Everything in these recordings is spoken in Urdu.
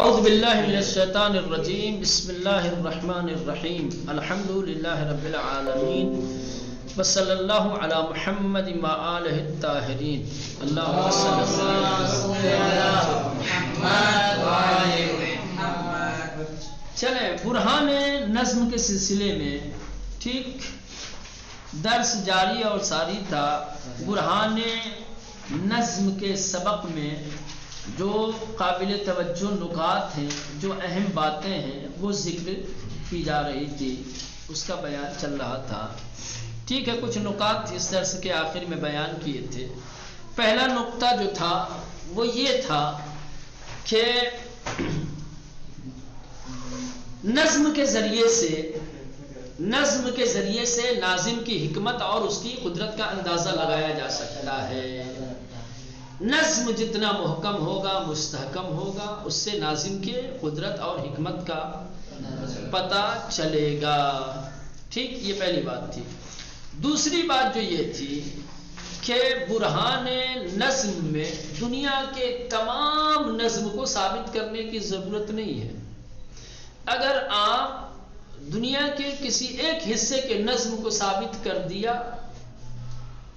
اعوذ باللہ من الشیطان الرجیم بسم اللہ الرحمن الرحیم الحمد للہ رب العالمین وصلی اللہ علی محمد وآلہ الطاہرین اللہم صلی علی محمد وآلہ محمد۔ چلیں برہان نظم کے سلسلے میں ٹھیک درس جاری اور ساری تھا۔ برہان نظم کے سبق میں جو قابل توجہ نکات ہیں، جو اہم باتیں ہیں، وہ ذکر کی جا رہی تھی، اس کا بیان چل رہا تھا۔ ٹھیک ہے، کچھ نکات اس درس کے آخر میں بیان کیے تھے۔ پہلا نقطہ جو تھا وہ یہ تھا کہ نظم کے ذریعے سے ناظم کی حکمت اور اس کی قدرت کا اندازہ لگایا جا سکتا ہے۔ نظم جتنا محکم ہوگا، مستحکم ہوگا، اس سے ناظم کے قدرت اور حکمت کا پتہ چلے گا۔ ٹھیک، یہ پہلی بات تھی۔ دوسری بات جو یہ تھی کہ برہان نظم میں دنیا کے تمام نظم کو ثابت کرنے کی ضرورت نہیں ہے۔ اگر آپ دنیا کے کسی ایک حصے کے نظم کو ثابت کر دیا،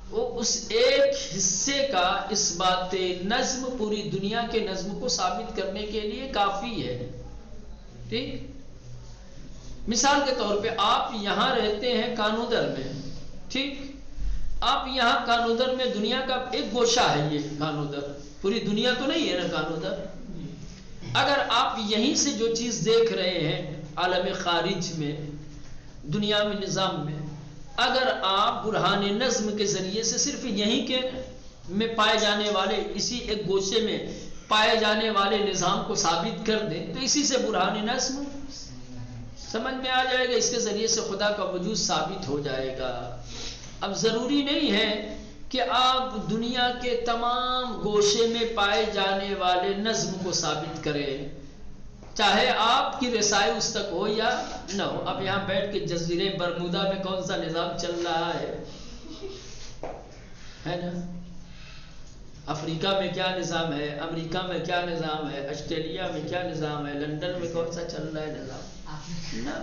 وہ اس ایک حصے کا اس بات نظم پوری دنیا کے نظم کو ثابت کرنے کے لیے کافی ہے۔ ٹھیک، مثال کے طور پہ آپ یہاں رہتے ہیں کانودر میں، ٹھیک، آپ یہاں کانودر میں دنیا کا ایک گوشہ ہے، یہ کانودر پوری دنیا تو نہیں ہے نا کانودر۔ اگر آپ یہیں سے جو چیز دیکھ رہے ہیں عالم خارج میں، دنیا میں، نظام میں، اگر آپ برہان نظم کے ذریعے سے صرف یہیں کے میں پائے جانے والے، اسی ایک گوشے میں پائے جانے والے نظام کو ثابت کر دیں تو اسی سے برہان نظم سمجھ میں آ جائے گا، اس کے ذریعے سے خدا کا وجود ثابت ہو جائے گا۔ اب ضروری نہیں ہے کہ آپ دنیا کے تمام گوشے میں پائے جانے والے نظم کو ثابت کریں، چاہے آپ کی رسائی اس تک ہو یا نہ ہو۔ اب یہاں بیٹھ کے جزیرے برمودا میں کون سا نظام چل رہا ہے نا؟ افریقہ میں کیا نظام ہے، امریکہ میں کیا نظام ہے، آسٹریلیا میں کیا نظام ہے، لندن میں کون سا چل رہا ہے نظام ہے نا؟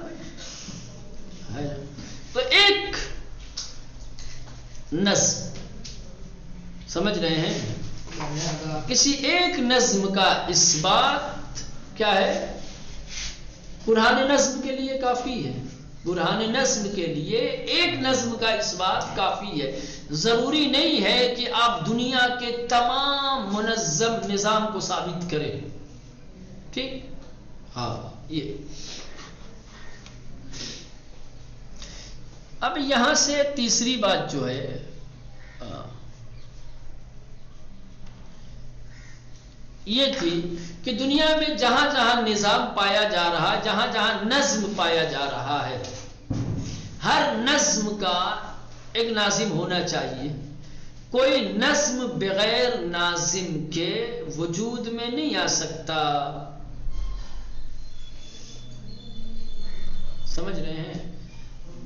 تو ایک نظم سمجھ رہے ہیں، کسی ایک نظم کا اثبات کیا ہے، برہان نظم کے لیے کافی ہے۔ برہان نظم کے لیے ایک نظم کا اثبات کافی ہے۔ ضروری نہیں ہے کہ آپ دنیا کے تمام منظم نظام کو ثابت کریں۔ ٹھیک، ہاں، یہ اب یہاں سے تیسری بات جو ہے یہ تھی کہ دنیا میں جہاں جہاں نظام پایا جا رہا ہے، جہاں جہاں نظم پایا جا رہا ہے، ہر نظم کا ایک ناظم ہونا چاہیے۔ کوئی نظم بغیر ناظم کے وجود میں نہیں آ سکتا۔ سمجھ رہے ہیں؟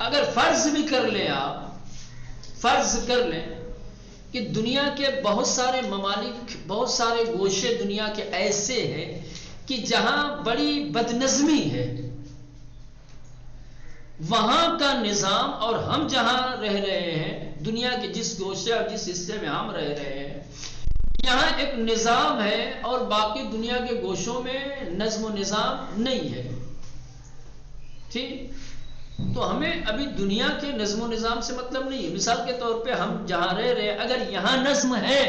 اگر فرض بھی کر لیں، آپ فرض کر لیں کہ دنیا کے بہت سارے ممالک، بہت سارے گوشے دنیا کے ایسے ہیں کہ جہاں بڑی بدنظمی ہے، وہاں کا نظام اور ہم جہاں رہ رہے ہیں، دنیا کے جس گوشے اور جس حصے میں ہم رہ رہے ہیں، یہاں ایک نظام ہے اور باقی دنیا کے گوشوں میں نظم و نظام نہیں ہے۔ ٹھیک، تو ہمیں ابھی دنیا کے نظم و نظام سے مطلب نہیں ہے۔ مثال کے طور پہ ہم جہاں رہ رہے ہیں، اگر یہاں نظم ہے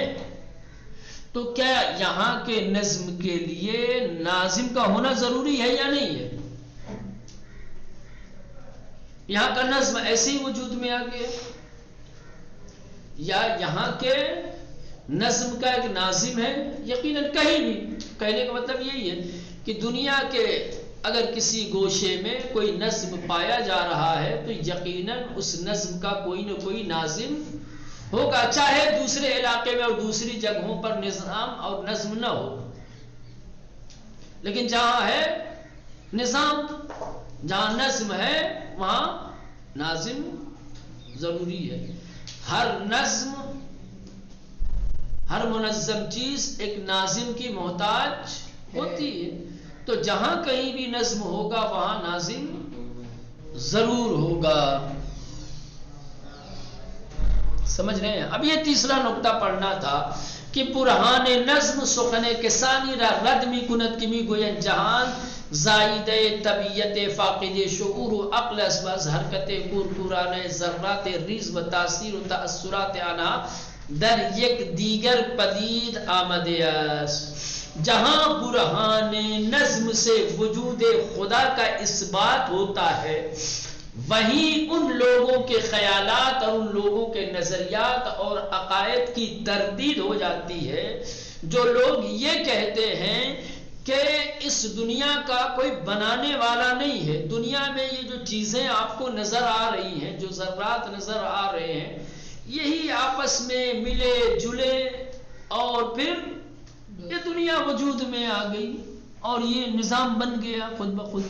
تو کیا یہاں کے نظم کے لیے ناظم کا ہونا ضروری ہے یا نہیں ہے؟ یہاں کا نظم ایسے ہی وجود میں آ گیا، یا یہاں کے نظم کا ایک ناظم ہے؟ یقیناً کہیں بھی، کہنے کا مطلب یہی ہے کہ دنیا کے اگر کسی گوشے میں کوئی نظم پایا جا رہا ہے تو یقیناً اس نظم کا کوئی نہ کوئی ناظم ہوگا، چاہے دوسرے علاقے میں اور دوسری جگہوں پر نظام اور نظم نہ ہو، لیکن جہاں ہے نظام، جہاں نظم ہے وہاں ناظم ضروری ہے۔ ہر نظم، ہر منظم چیز ایک ناظم کی محتاج ہوتی ہے۔ تو جہاں کہیں بھی نظم ہوگا وہاں ناظم ضرور ہوگا. سمجھ رہے ہیں؟ اب یہ تیسرا نقطہ پڑھنا تھا کہ برہان نظم سخن کسانی را رد می کند که می گوید جهان زایده طبیعت فاقد شعور و عقل است و از حرکت کورکورانه ذرات ریز و تاثیر و تأثرات آنها در یک دیگر پدید آمده است. جہاں برہان نظم سے وجود خدا کا اثبات ہوتا ہے وہیں ان لوگوں کے خیالات اور ان لوگوں کے نظریات اور عقائد کی تردید ہو جاتی ہے جو لوگ یہ کہتے ہیں کہ اس دنیا کا کوئی بنانے والا نہیں ہے. دنیا میں یہ جو چیزیں آپ کو نظر آ رہی ہیں، جو ذرات نظر آ رہے ہیں، یہی آپس میں ملے جلے اور پھر یہ دنیا وجود میں آ گئی اور یہ نظام بن گیا خود بخود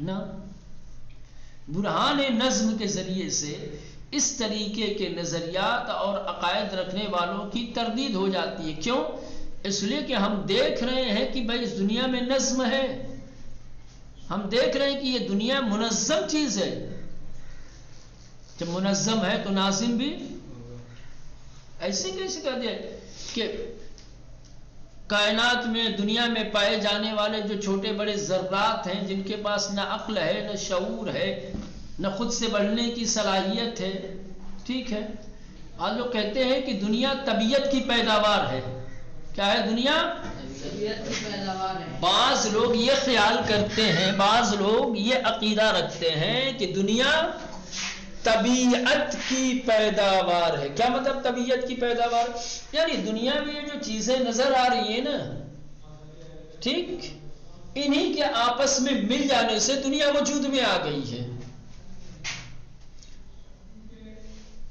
نا. برہان نظم کے ذریعے سے اس طریقے کے نظریات اور عقائد رکھنے والوں کی تردید ہو جاتی ہے. کیوں؟ اس لیے کہ ہم دیکھ رہے ہیں کہ بھائی اس دنیا میں نظم ہے، ہم دیکھ رہے ہیں کہ یہ دنیا منظم چیز ہے. جب منظم ہے تو ناظم بھی ایسے کیسے کہہ دیا کہ کائنات میں دنیا میں پائے جانے والے جو چھوٹے بڑے ذرات ہیں جن کے پاس نہ عقل ہے نہ شعور ہے نہ خود سے بڑھنے کی صلاحیت ہے، ٹھیک ہے، آج لوگ کہتے ہیں کہ دنیا طبیعت کی پیداوار ہے. کیا ہے؟ دنیا طبیعت کی پیداوار ہے. بعض لوگ یہ خیال کرتے ہیں، بعض لوگ یہ عقیدہ رکھتے ہیں کہ دنیا طبیعت کی پیداوار ہے. کیا مطلب طبیعت کی پیداوار؟ یعنی دنیا میں یہ جو چیزیں نظر آ رہی ہیں نا، ٹھیک، انہی کے آپس میں مل جانے سے دنیا وجود میں آ گئی ہے.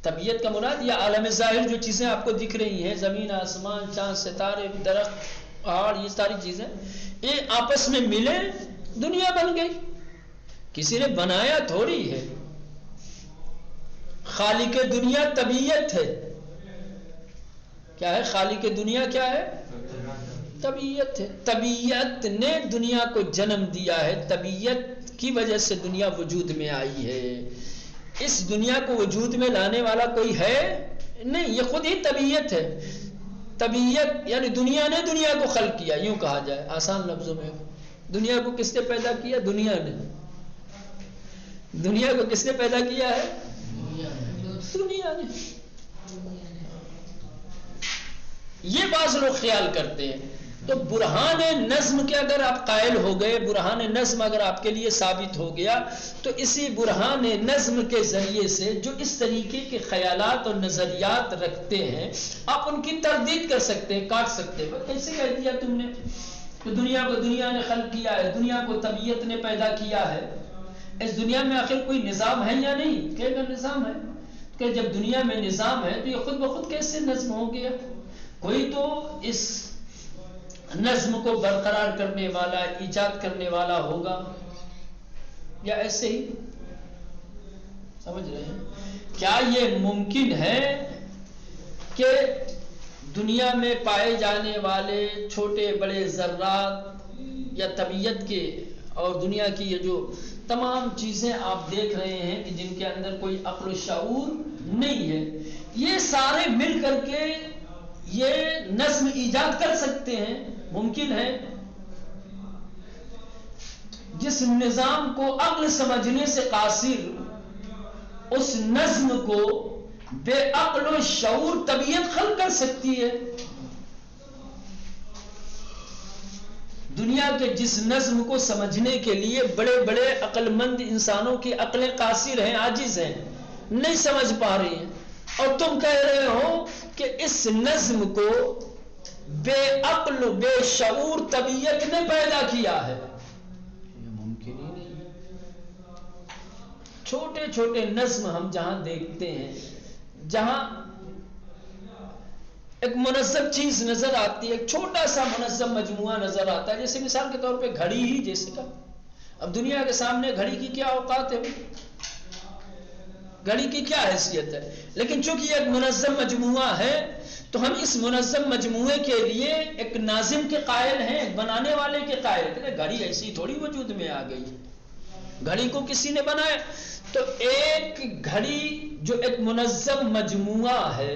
طبیعت کا مراد یہ عالم ظاہر جو چیزیں آپ کو دکھ رہی ہیں، زمین آسمان چاند ستارے درخت پہاڑ، یہ ساری چیزیں یہ آپس میں ملے دنیا بن گئی. کسی نے بنایا تھوڑی ہے. خالق دنیا طبیعت ہے. کیا ہے خالق دنیا؟ کیا ہے؟ طبیعت ہے. طبیعت نے دنیا کو جنم دیا ہے، طبیعت کی وجہ سے دنیا وجود میں آئی ہے. اس دنیا کو وجود میں لانے والا کوئی ہے نہیں، یہ خود ہی طبیعت ہے. طبیعت یعنی دنیا نے دنیا کو خلق کیا، یوں کہا جائے آسان لفظوں میں. دنیا کو کس نے پیدا کیا؟ دنیا نے. دنیا کو کس نے پیدا کیا ہے؟ دنیا نے. یہ بعض لوگ خیال کرتے ہیں. تو برہان نظم کے اگر آپ قائل ہو گئے، برہان نظم اگر آپ کے لیے ثابت ہو گیا، تو اسی برہان نظم کے ذریعے سے جو اس طریقے کے خیالات اور نظریات رکھتے ہیں آپ ان کی تردید کر سکتے ہیں، کاٹ سکتے ہیں. کیسے کہہ دیا تم نے کہ دنیا کو دنیا نے خلق کیا ہے، دنیا کو طبیعت نے پیدا کیا ہے؟ اس دنیا میں آخر کوئی نظام ہے یا نہیں؟ کہ اگر نظام ہے کہ جب دنیا میں نظام ہے تو یہ خود بخود کیسے نظم ہو گیا؟ کوئی تو اس نظم کو برقرار کرنے والا، ایجاد کرنے والا ہوگا، یا ایسے ہی؟ سمجھ رہے ہیں؟ کیا یہ ممکن ہے کہ دنیا میں پائے جانے والے چھوٹے بڑے ذرات یا طبیعت کے اور دنیا کی یہ جو تمام چیزیں آپ دیکھ رہے ہیں کہ جن کے اندر کوئی عقل و شعور نہیں ہے، یہ سارے مل کر کے یہ نظم ایجاد کر سکتے ہیں؟ ممکن ہے. جس نظام کو عقل سمجھنے سے قاصر، اس نظم کو بے عقل و شعور طبیعت خلق کر سکتی ہے. دنیا کے جس نظم کو سمجھنے کے لیے بڑے بڑے عقل مند انسانوں کی عقلیں قاصر ہیں، عاجز ہیں، نہیں سمجھ پا رہی ہیں، اور تم کہہ رہے ہو کہ اس نظم کو بے عقل بے شعور طبیعت نے پیدا کیا ہے. یہ ممکن ہی نہیں. چھوٹے چھوٹے نظم ہم جہاں دیکھتے ہیں، جہاں ایک منظم چیز نظر آتی ہے، ایک چھوٹا سا منظم مجموعہ نظر آتا ہے، جیسے مثال کے طور پہ گھڑی ہی جیسے کا. اب دنیا کے سامنے گھڑی کی کیا اوقات ہے؟ گھڑی کی کیا حیثیت ہے؟ لیکن چونکہ یہ ایک منظم مجموعہ ہے تو ہم اس منظم مجموعے کے لیے ایک ناظم کے قائل ہیں، ایک بنانے والے کے قائل ہیں۔ گھڑی ایسی تھوڑی وجود میں آ گئی، گھڑی کو کسی نے بنایا؟ تو ایک گھڑی جو ایک منظم مجموعہ ہے،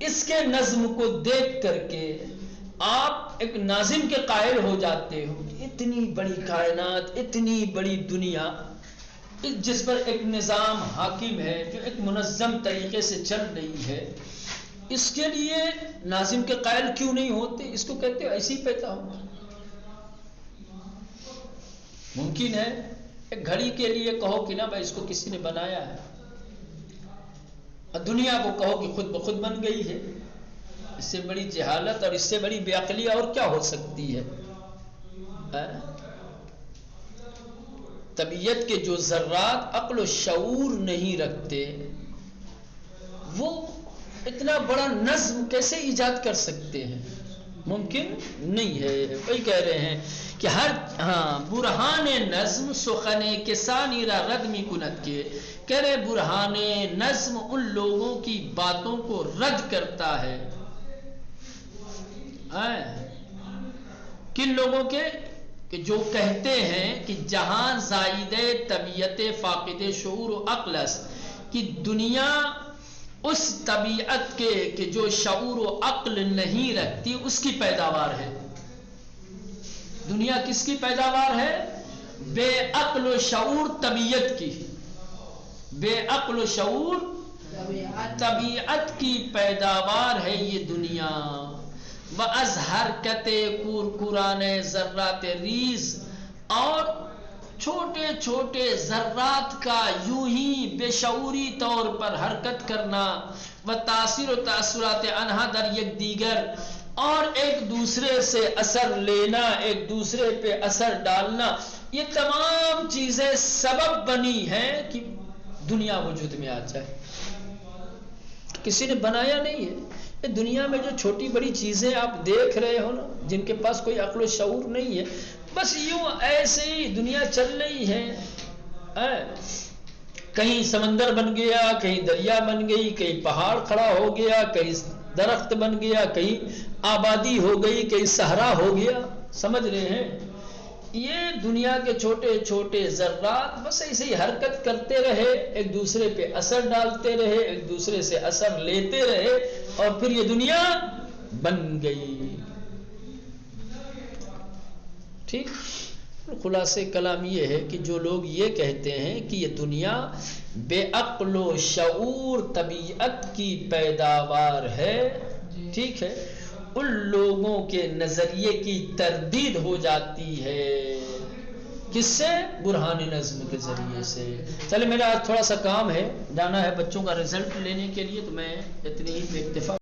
اس کے نظم کو دیکھ کر کے آپ ایک ناظم کے قائل ہو جاتے ہو۔ اتنی بڑی کائنات، اتنی بڑی دنیا، جس پر ایک نظام حاکم ہے، جو ایک منظم طریقے سے چل رہی ہے، اس کے لیے ناظم کے قائل کیوں نہیں ہوتے؟ اس کو کہتے ہیں ایسی پیدا ہو۔ ممکن ہے ایک گھڑی کے لیے کہو کہ نا بھائی اس کو کسی نے بنایا ہے، اور دنیا کو کہو کہ خود بخود بن گئی ہے۔ اس سے بڑی جہالت اور اس سے بڑی بے عقلی اور کیا ہو سکتی ہے؟ طبیعت کے جو ذرات عقل و شعور نہیں رکھتے، وہ اتنا بڑا نظم کیسے ایجاد کر سکتے ہیں؟ ممکن نہیں ہے۔ وہی کہہ رہے ہیں کہ ہر برہان نظم سخنے کے ثانی را ردمی کنت کے، کہہ رہے برہان نظم ان لوگوں کی باتوں کو رد کرتا ہے۔ کن لوگوں کے؟ کہ جو کہتے ہیں کہ جہاں زائد طبیعت فاقد شعور و عقل است، کہ دنیا اس طبیعت کے کہ جو شعور و عقل نہیں رکھتی، اس کی پیداوار ہے۔ دنیا کس کی پیداوار ہے؟ بے عقل و شعور طبیعت کی، بے عقل و شعور طبیعت کی پیداوار ہے یہ دنیا۔ وَأَزْ حَرْكَتِ کُرکُرانِ ذرات ریز، اور چھوٹے چھوٹے ذرات کا یوں ہی بے شعوری طور پر حرکت کرنا، وتاثیر و تاثرات انہا در یک دیگر، اور ایک دوسرے سے اثر لینا، ایک دوسرے پہ اثر ڈالنا، یہ تمام چیزیں سبب بنی ہیں کہ دنیا وجود میں آ جائے۔ کسی نے بنایا نہیں ہے۔ دنیا میں جو چھوٹی بڑی چیزیں آپ دیکھ رہے ہو نا، جن کے پاس کوئی عقل و شعور نہیں ہے، بس یوں ایسے ہی دنیا چل رہی ہے۔ کہیں سمندر بن گیا، کہیں دریا بن گئی، کہیں پہاڑ کھڑا ہو گیا، کہیں درخت بن گیا، کہیں آبادی ہو گئی، کہیں صحرا ہو گیا۔ سمجھ رہے ہیں؟ یہ دنیا کے چھوٹے چھوٹے ذرات بس ایسے ہی حرکت کرتے رہے، ایک دوسرے پہ اثر ڈالتے رہے، ایک دوسرے سے اثر لیتے رہے، اور پھر یہ دنیا بن گئی۔ ٹھیک؟ خلاصے کلام یہ ہے کہ جو لوگ یہ کہتے ہیں کہ یہ دنیا بے عقل و شعور طبیعت کی پیداوار ہے، ٹھیک ہے، ان لوگوں کے نظریے کی تردید ہو جاتی ہے۔ کس سے؟ برہان نظم کے ذریعے سے۔ چلے میرا آج تھوڑا سا کام ہے، جانا ہے بچوں کا رزلٹ لینے کے لیے، تو میں اتنی ہی پہ اکتفا